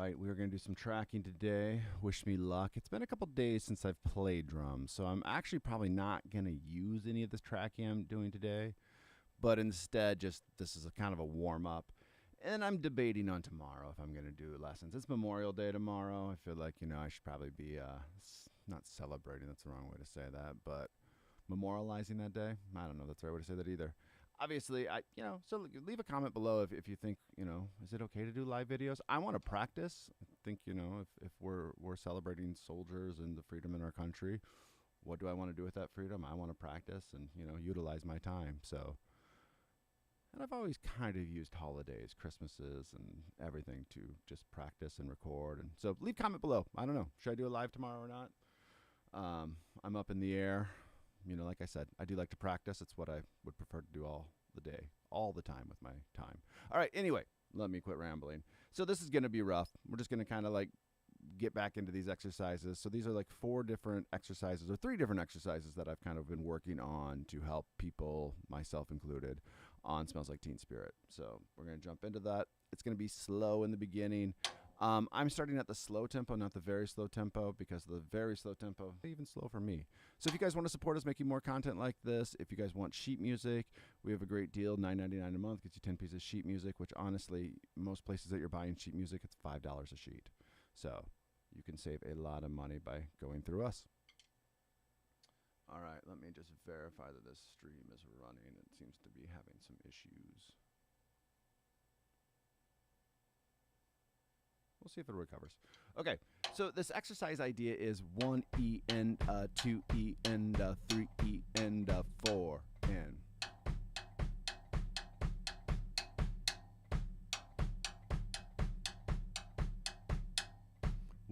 right, we're going to do some tracking today. Wish me luck. It's been a couple days since I've played drums, so I'm actually probably not going to use any of this tracking I'm doing today, but instead just this is a kind of a warm-up. And I'm debating on tomorrow if I'm going to do lessons. It's Memorial Day tomorrow. I feel like, I should probably be not celebrating, that's the wrong way to say that, but memorializing that day. I don't know if that's the right way to say that either. Obviously, so leave a comment below if you think, is it okay to do live videos? I want to practice. I think, if we're celebrating soldiers and the freedom in our country, what do I want to do with that freedom? I want to practice and, utilize my time. So, and I've always kind of used holidays, Christmases, and everything to just practice and record. And so leave a comment below. I don't know. Should I do a live tomorrow or not? I'm up in the air. Like I said, I do like to practice. It's what I would prefer to do all the day, all the time with my time. All right, anyway, let me quit rambling. So this is going to be rough. We're just going to kind of like get back into these exercises. So these are like 4 different exercises or 3 different exercises that I've kind of been working on to help people, myself included, on Smells Like Teen Spirit. So we're going to jump into that. It's going to be slow in the beginning. I'm starting at the slow tempo, not the very slow tempo, because the very slow tempo is even slow for me. So if you guys want to support us making more content like this, if you guys want sheet music, we have a great deal, $9.99 a month, gets you 10 pieces of sheet music, which honestly, most places that you're buying sheet music, it's $5 a sheet. So you can save a lot of money by going through us. All right, let me just verify that this stream is running. It seems to be having some issues. We'll see if it recovers. Okay, so this exercise idea is 1E and 2E and 3E and 4 and.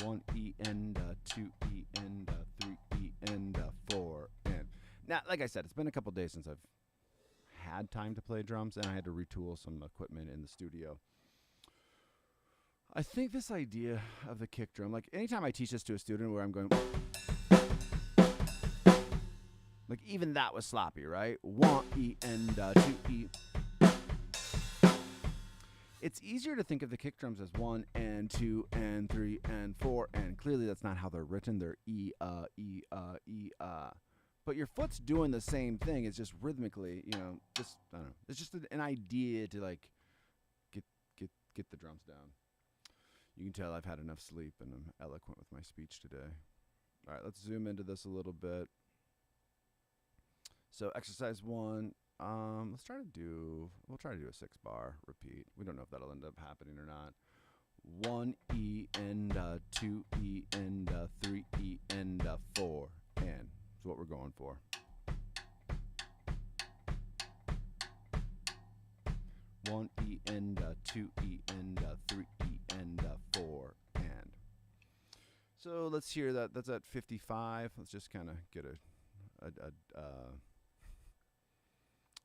One E and 2E and 3E and 4 and. Now, like I said, it's been a couple days since I've had time to play drums, and I had to retool some equipment in the studio. I think this idea of the kick drum, like anytime I teach this to a student where I'm going, like even that was sloppy, right? 1E and 2E. It's easier to think of the kick drums as 1 and 2 and 3 and 4, and clearly that's not how they're written. They're E, E, E, But your foot's doing the same thing. It's just rhythmically, just, I don't know. It's just an idea to like get the drums down. You can tell I've had enough sleep and I'm eloquent with my speech today. All right, let's zoom into this a little bit. So exercise 1, we'll try to do a 6-bar repeat. We don't know if that'll end up happening or not. 1E and 2E and 3E and 4 and is what we're going for. 1E and 2E and 3E and 4 and. So let's hear that. That's at 55. Let's just kind of get a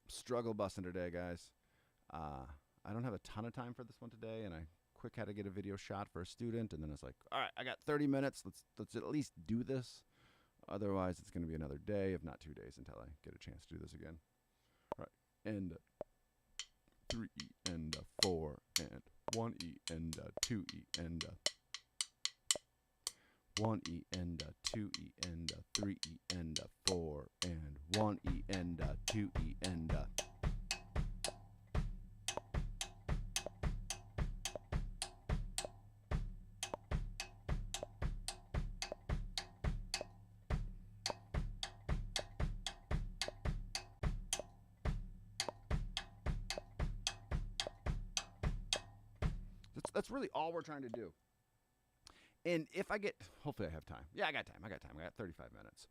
struggle busting today, guys. I don't have a ton of time for this one today, and I quick had to get a video shot for a student, and then it's like, all right, I got 30 minutes. Let's at least do this. Otherwise, it's going to be another day, if not 2 days, until I get a chance to do this again. All right, and 3E and 4 and 1E and 2E and 1E and 2E and 3E and 4 and 1E and 2E and That's really all we're trying to do. And if I get, hopefully I have time. Yeah, I got time. I got 35 minutes.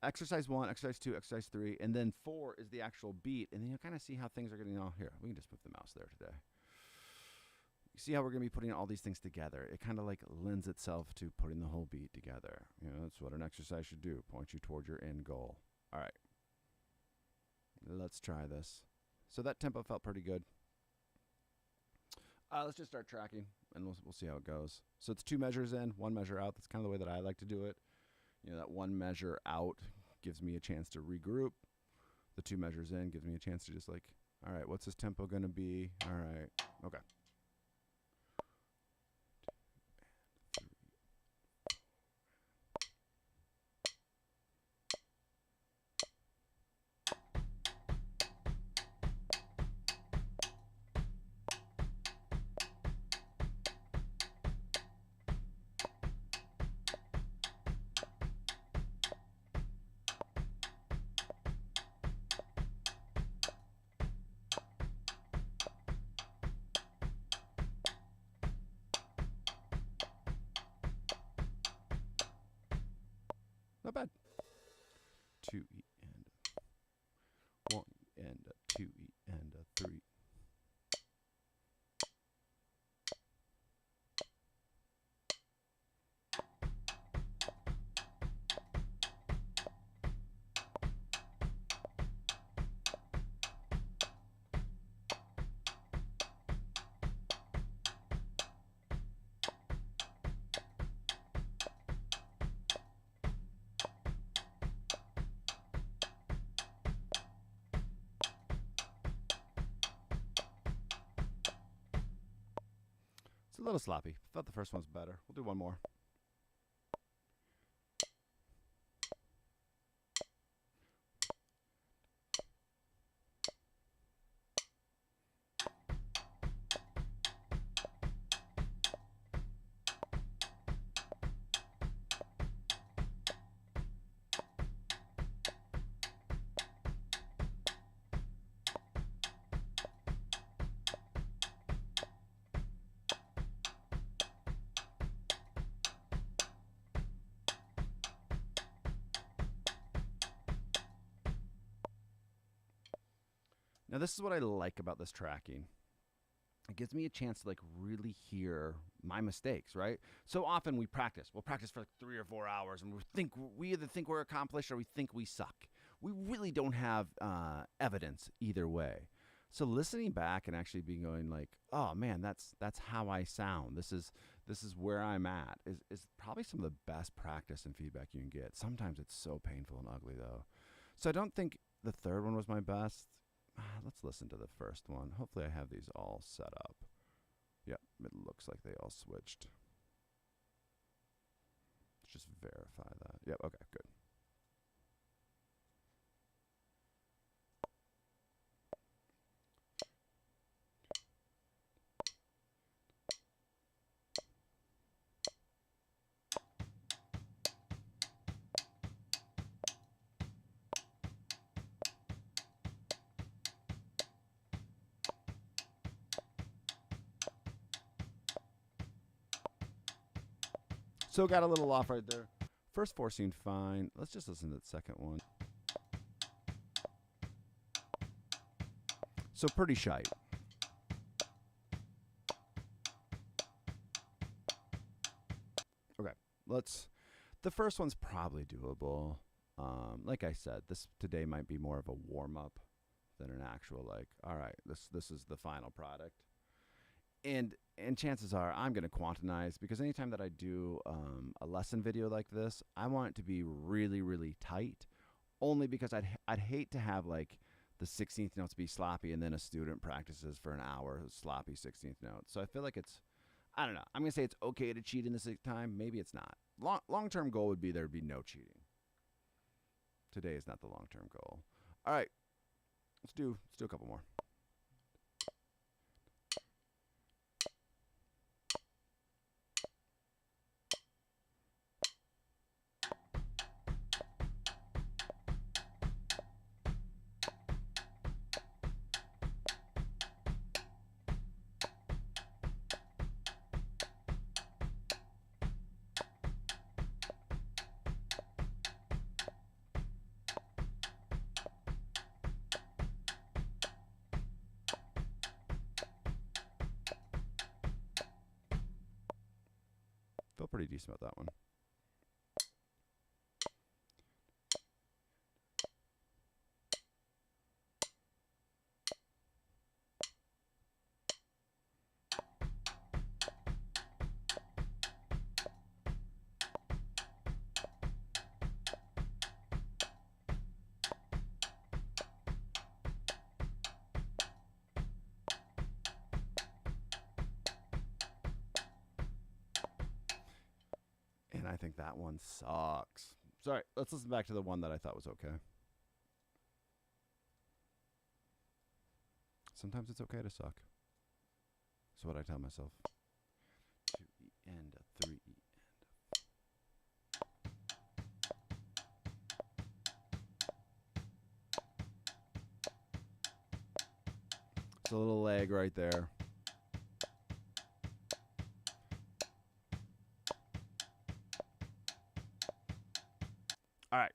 Exercise 1, exercise 2, exercise 3, and then 4 is the actual beat. And then you'll kind of see how things are getting all here. We can just move the mouse there today. You see how we're going to be putting all these things together. It kind of like lends itself to putting the whole beat together. That's what an exercise should do. Point you towards your end goal. All right. Let's try this. So that tempo felt pretty good. Let's just start tracking, and we'll see how it goes. So it's 2 measures in, 1 measure out. That's kind of the way that I like to do it. That 1 measure out gives me a chance to regroup. The 2 measures in gives me a chance to just like, all right, what's this tempo going to be? All right, okay. It's a little sloppy. Thought the first one's better. We'll do one more. Now, this is what I like about this tracking. It gives me a chance to like really hear my mistakes, right? So often we practice. We'll practice for like 3 or 4 hours, and we either think we're accomplished or we think we suck. We really don't have evidence either way. So listening back and actually being going like, oh man, that's how I sound. This is where I'm at is probably some of the best practice and feedback you can get. Sometimes it's so painful and ugly though. So I don't think the third one was my best. Let's listen to the first one. Hopefully I have these all set up. Yep, it looks like they all switched. Let's just verify that. Yep, okay, good. So got a little off right there. First 4 seemed fine. Let's just listen to the second one. So pretty shite. Okay, the first one's probably doable. Like I said, this today might be more of a warm-up than an actual like, all right, this is the final product. And chances are I'm going to quantize, because anytime that I do a lesson video like this, I want it to be really, really tight, only because I'd hate to have like the 16th notes be sloppy and then a student practices for an hour sloppy 16th notes. So I feel like I don't know. I'm going to say it's okay to cheat in the 6th time. Maybe it's not. Long-term goal would be there'd be no cheating. Today is not the long-term goal. All right. Let's do a couple more. Feel pretty decent about that one. And I think that one sucks. Sorry, let's listen back to the one that I thought was okay. Sometimes it's okay to suck. That's what I tell myself. 2E and a 3E and it's a little lag right there. All right.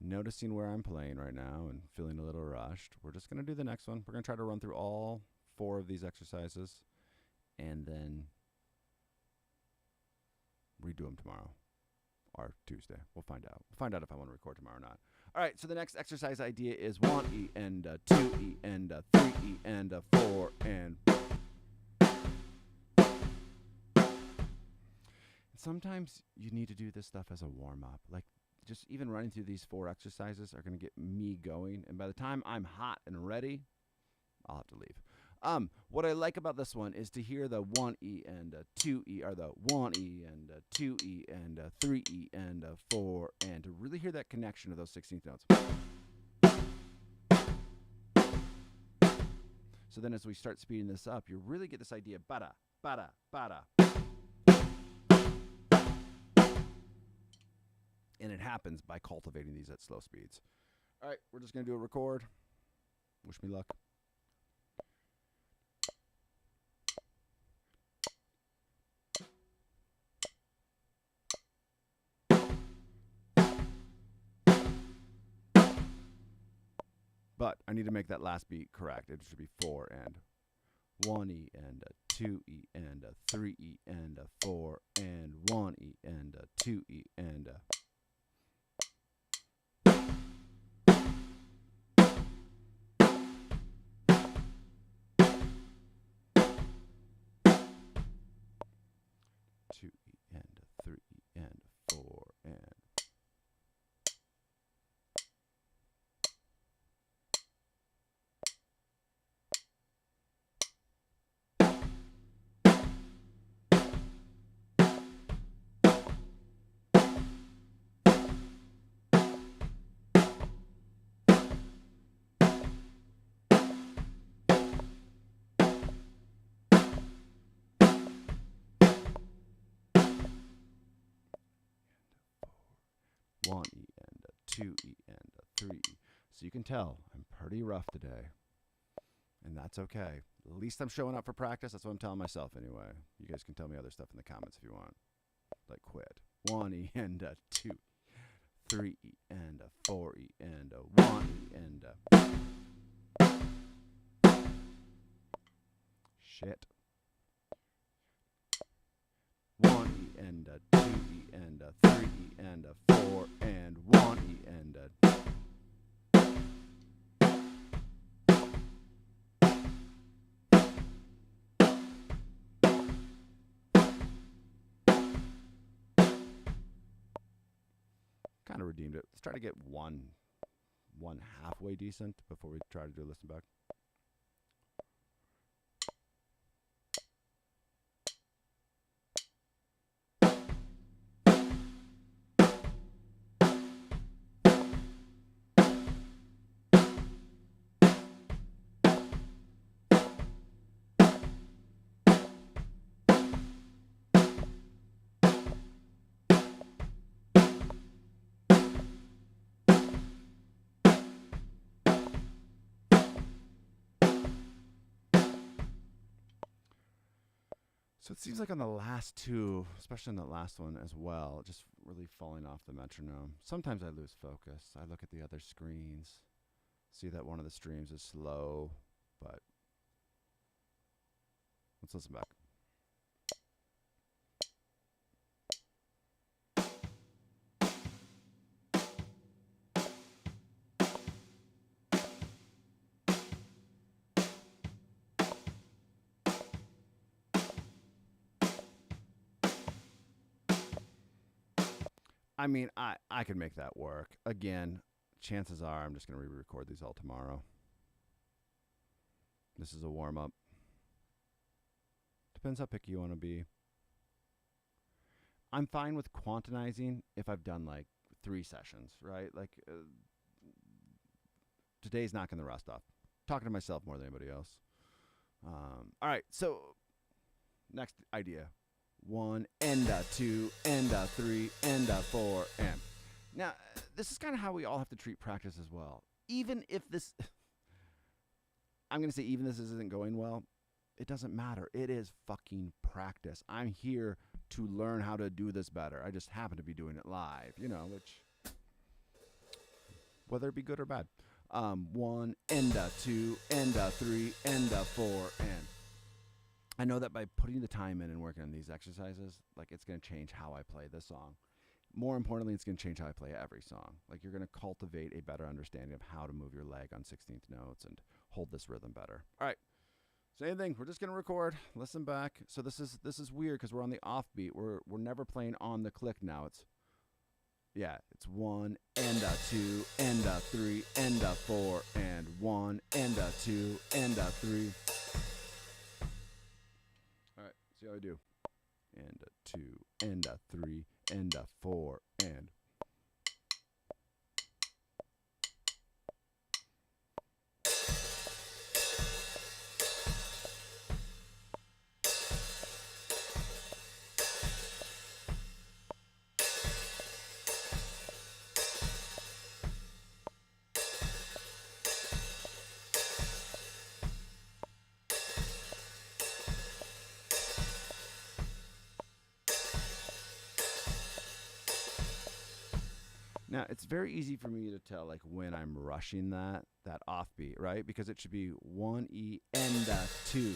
Noticing where I'm playing right now and feeling a little rushed, we're just going to do the next one. We're going to try to run through all 4 of these exercises and then redo them tomorrow or Tuesday. We'll find out. We'll find out if I want to record tomorrow or not. All right, so the next exercise idea is 1E and a 2E and a 3E and a 4 and... Sometimes you need to do this stuff as a warm-up. Like, just even running through these 4 exercises are going to get me going. And by the time I'm hot and ready, I'll have to leave. What I like about this one is to hear the 1E and a 2E, or the 1E and a 2E and a 3E and a 4, and to really hear that connection of those 16th notes. So then as we start speeding this up, you really get this idea, bada, bada, bada. And it happens by cultivating these at slow speeds. All right, we're just going to do a record. Wish me luck. But I need to make that last beat correct. It should be 4 and 1E and a 2E and a 3E and a 4 and 1E and a 2E and a... and a 3 and a 4 and... One E and a 2E and a 3E. So you can tell I'm pretty rough today. And that's okay. At least I'm showing up for practice. That's what I'm telling myself anyway. You guys can tell me other stuff in the comments if you want. Like quit. 1E and a 2, 3E and a 4E and a 1E and a... Shit. 1E and a 2E and a 3E and a 4 and 1E and a... Kind of redeemed it. Let's try to get one halfway decent before we try to do a listen back. So it seems like on the last two, especially on that last one as well, just really falling off the metronome. Sometimes I lose focus. I look at the other screens, see that one of the streams is slow, but let's listen back. I mean, I could make that work. Again, chances are I'm just going to re-record these all tomorrow. This is a warm-up. Depends how picky you want to be. I'm fine with quantizing if I've done like 3 sessions, right? Like today's knocking the rust off. Talking to myself more than anybody else. All right, so next idea. 1 and a 2 and a 3 and a 4 and... Now, this is kind of how we all have to treat practice as well. Even if this... I'm going to say even this isn't going well, it doesn't matter. It is fucking practice. I'm here to learn how to do this better. I just happen to be doing it live, you know, which... whether it be good or bad. 1 and a 2 and a 3 and a 4 and... I know that by putting the time in and working on these exercises, like it's going to change how I play this song. More importantly, it's going to change how I play every song. Like you're going to cultivate a better understanding of how to move your leg on 16th notes and hold this rhythm better. All right. Same thing. We're just going to record, listen back. So this is weird because we're on the offbeat. We're never playing on the click now. It's 1 and a 2 and a 3 and a 4 and 1 and a 2 and a 3. See how I do? And a 2, and a 3, and a 4, and. Now, it's very easy for me to tell like when I'm rushing that offbeat, right? Because it should be 1E and a 2.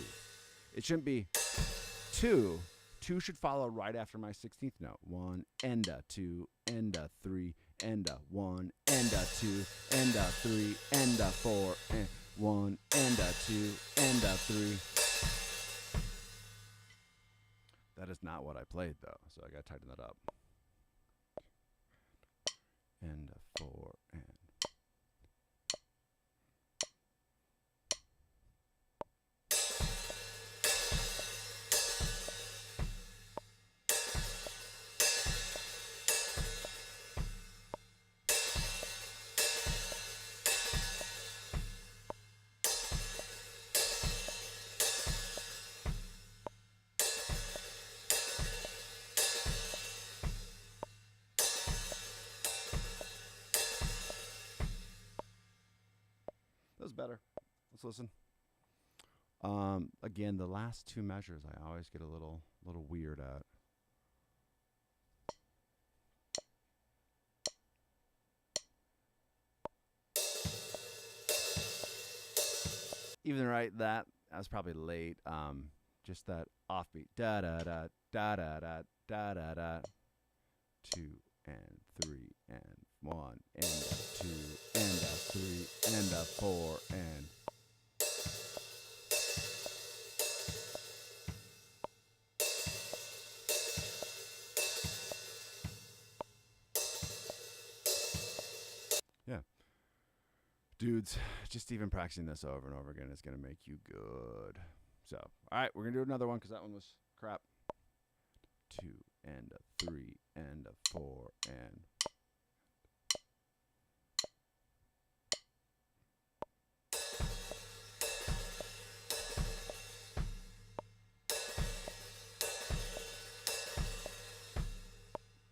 It shouldn't be 2. 2 should follow right after my 16th note. 1 and a 2 and a 3 and a 1 and a 2 and a 3 and a 4 and 1 and a 2 and a 3. That is not what I played though, so I gotta tighten that up. And a 4 and. That was better. Let's listen. Again, the last two measures I always get a little weird at. Even right, that I was probably late. Just that offbeat. Da da da da da da da da da. 2 and 3 and 1 and a 2 and a 3 and a 4 and. Yeah. Dudes, just even practicing this over and over again is going to make you good. So, all right, we're going to do another one because that one was crap. 2 and a 3 and a 4 and.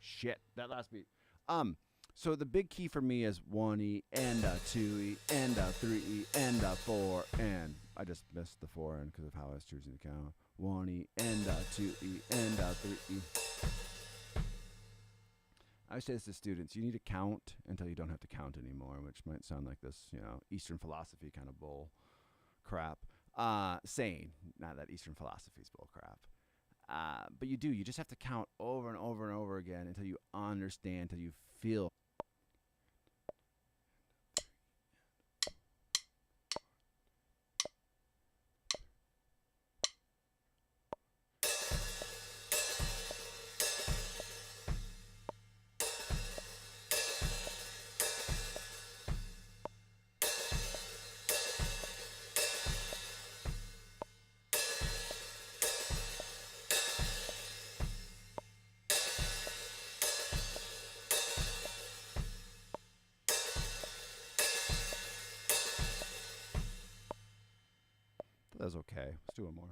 Shit, that last beat. So the big key for me is 1E and a 2E and a 3E and a 4 and. I just missed the 4 end because of how I was choosing to count. 1E and a 2E and a 3E. I say this to students, you need to count until you don't have to count anymore, which might sound like this, Eastern philosophy kind of bull crap. Saying, not that Eastern philosophy is bull crap. But you just have to count over and over and over again until you understand, until you feel. That was okay. Let's do one more.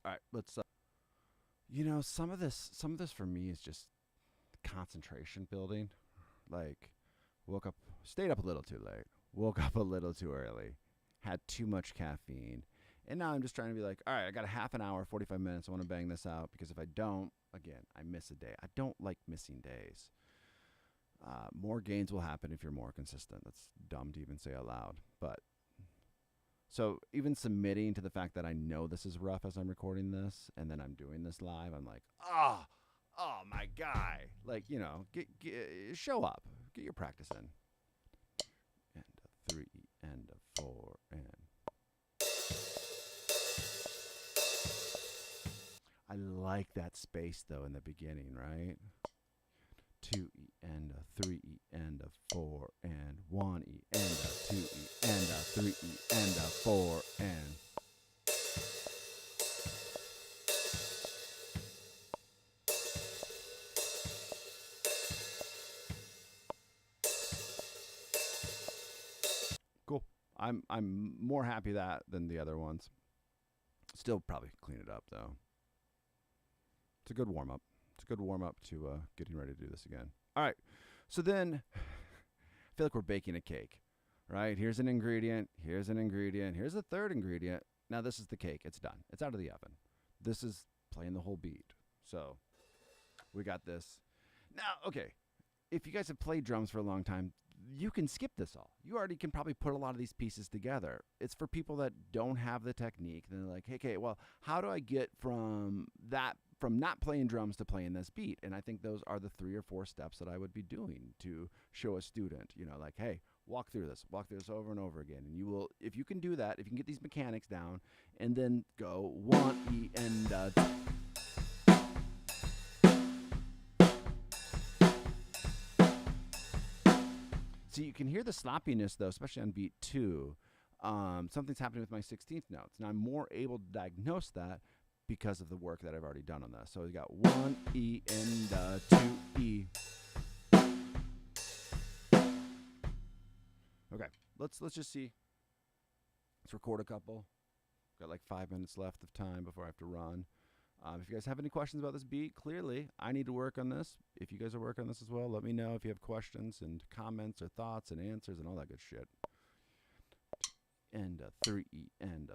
All right, let's. Some of this for me is just concentration building. Like, stayed up a little too late, woke up a little too early, had too much caffeine, and now I'm just trying to be like, all right, I got a half an hour, 45 minutes. I want to bang this out because if I don't, again, I miss a day. I don't like missing days. More gains will happen if you're more consistent. That's dumb to even say out loud. But so even submitting to the fact that I know this is rough as I'm recording this and then I'm doing this live, I'm like, oh my guy. Like, show up. Get your practice in. And a 3, and a 4, and I like that space though in the beginning, right? 2E and a 3E and a 4 and 1E and a 2E and a 3E and a 4 and cool. I'm more happy that than the other ones. Still probably clean it up though. It's a good warm up. It's a good warm up to getting ready to do this again. All right. So then I feel like we're baking a cake, right? Here's an ingredient. Here's an ingredient. Here's a third ingredient. Now this is the cake. It's done. It's out of the oven. This is playing the whole beat. So we got this. Now, okay. If you guys have played drums for a long time, you can skip this all. You already can probably put a lot of these pieces together. It's for people that don't have the technique. They're like, hey, okay, well, how do I get from not playing drums to playing this beat? And I think those are the 3 or 4 steps that I would be doing to show a student, like, hey, walk through this over and over again. And you will, if you can do that, if you can get these mechanics down and then go 1E and so you can hear the sloppiness, though, especially on beat 2. Something's happening with my 16th notes. Now, I'm more able to diagnose that because of the work that I've already done on this. So we got 1E and 2E. Okay, let's just see. Let's record a couple. Got like 5 minutes left of time before I have to run. If you guys have any questions about this beat, clearly I need to work on this. If you guys are working on this as well, let me know if you have questions and comments or thoughts and answers and all that good shit. And 3E and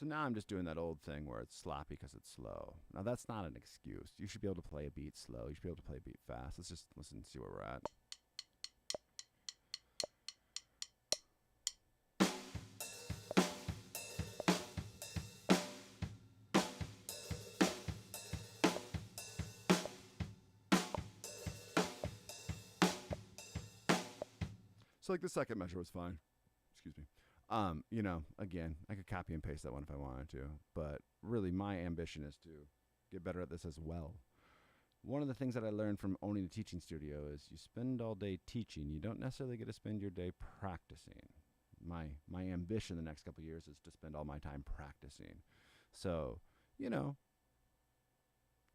So now I'm just doing that old thing where it's sloppy because it's slow. Now that's not an excuse. You should be able to play a beat slow. You should be able to play a beat fast. Let's just listen and see where we're at. So like the second measure was fine. Excuse me. Again, I could copy and paste that one if I wanted to, but really my ambition is to get better at this as well. One of the things that I learned from owning a teaching studio is you spend all day teaching. You don't necessarily get to spend your day practicing. My ambition the next couple of years is to spend all my time practicing. So,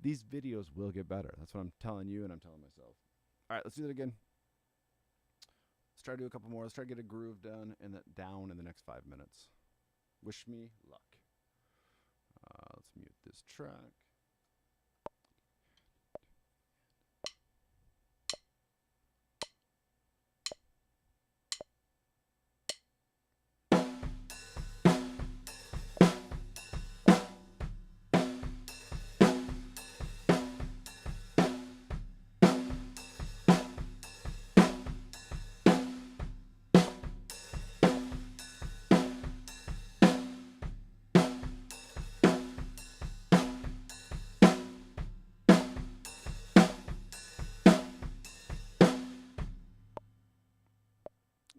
these videos will get better. That's what I'm telling you and I'm telling myself. All right, let's do that again. Let's try to do a couple more. Let's try to get a groove down in the next 5 minutes. Wish me luck. Let's mute this track.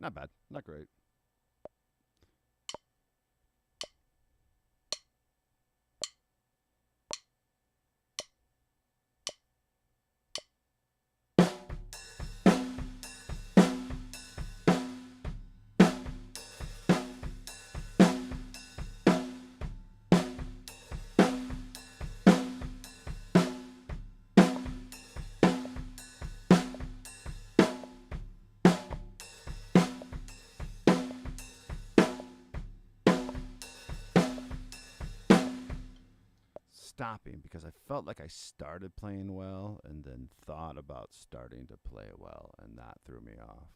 Not bad. Not great. stopping because I felt like I started playing well and then thought about starting to play well, and that threw me off.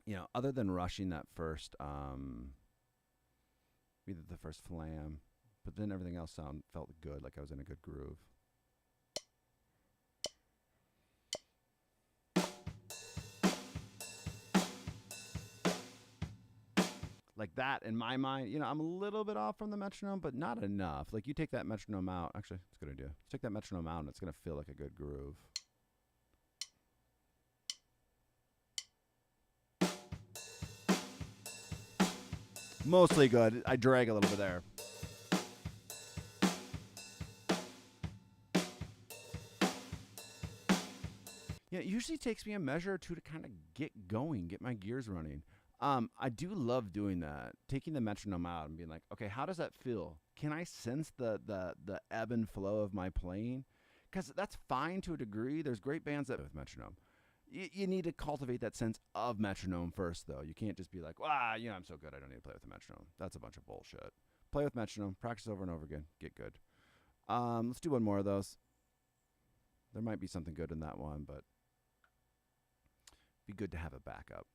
You know, other than rushing that first, either the first flam, but then everything else felt good, like I was in a good groove. Like that, in my mind, you know, I'm a little bit off from the metronome, but not enough. Like you take that metronome out, actually, it's a good idea. Take that metronome out, and it's gonna feel like a good groove. Mostly good. I drag a little bit there. Yeah, it usually takes me a measure or two to kind of get going, get my gears running. I do love doing that, taking the metronome out and being like, okay, how does that feel? Can I sense the ebb and flow of my playing? Because that's fine to a degree. There's great bands that with metronome. You need to cultivate that sense of metronome first, though. You can't just be like, you know, I'm so good, I don't need to play with the metronome. That's a bunch of bullshit. Play with metronome, practice over and over again, get good. Let's do one more of those. There might be something good in that one, but be good to have a backup.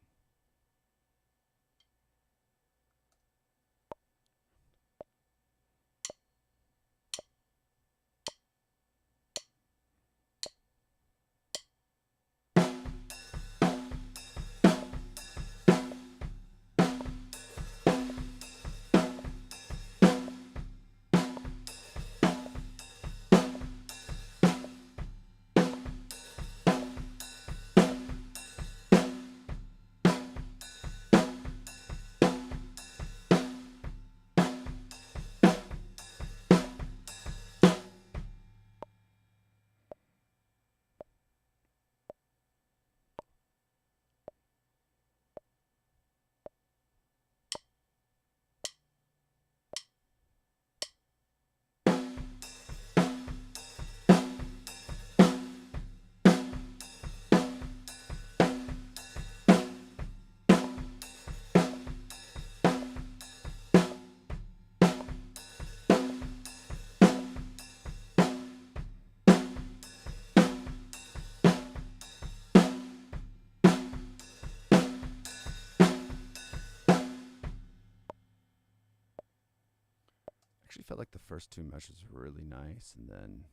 Actually felt like the first two measures were really nice, and then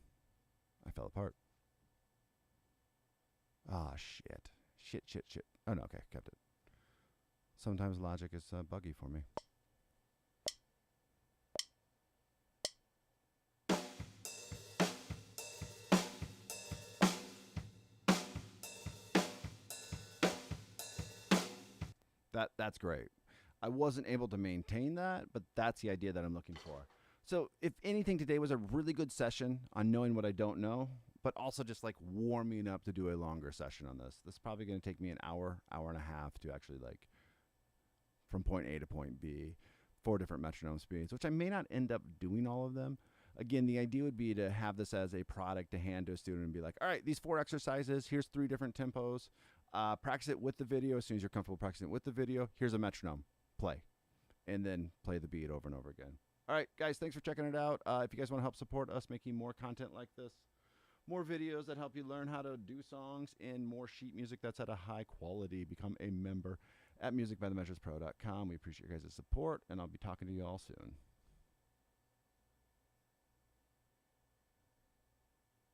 I fell apart. Ah, shit. Shit. Oh, no, okay, kept it. Sometimes Logic is buggy for me. That's great. I wasn't able to maintain that, but that's the idea that I'm looking for. So if anything, today was a really good session on knowing what I don't know, but also just like warming up to do a longer session on this. This is probably going to take me an hour and a half to actually like from point A to point B, 4 different metronome speeds, which I may not end up doing all of them. Again, the idea would be to have this as a product to hand to a student and be like, all right, these 4 exercises, here's 3 different tempos. Practice it with the video. As soon as you're comfortable practicing it with the video, here's a metronome. Play. And then play the beat over and over again. All right, guys, thanks for checking it out. If you guys want to help support us making more content like this, more videos that help you learn how to do songs, and more sheet music that's at a high quality, become a member at musicbythemeasurespro.com. We appreciate your guys' support, and I'll be talking to you all soon.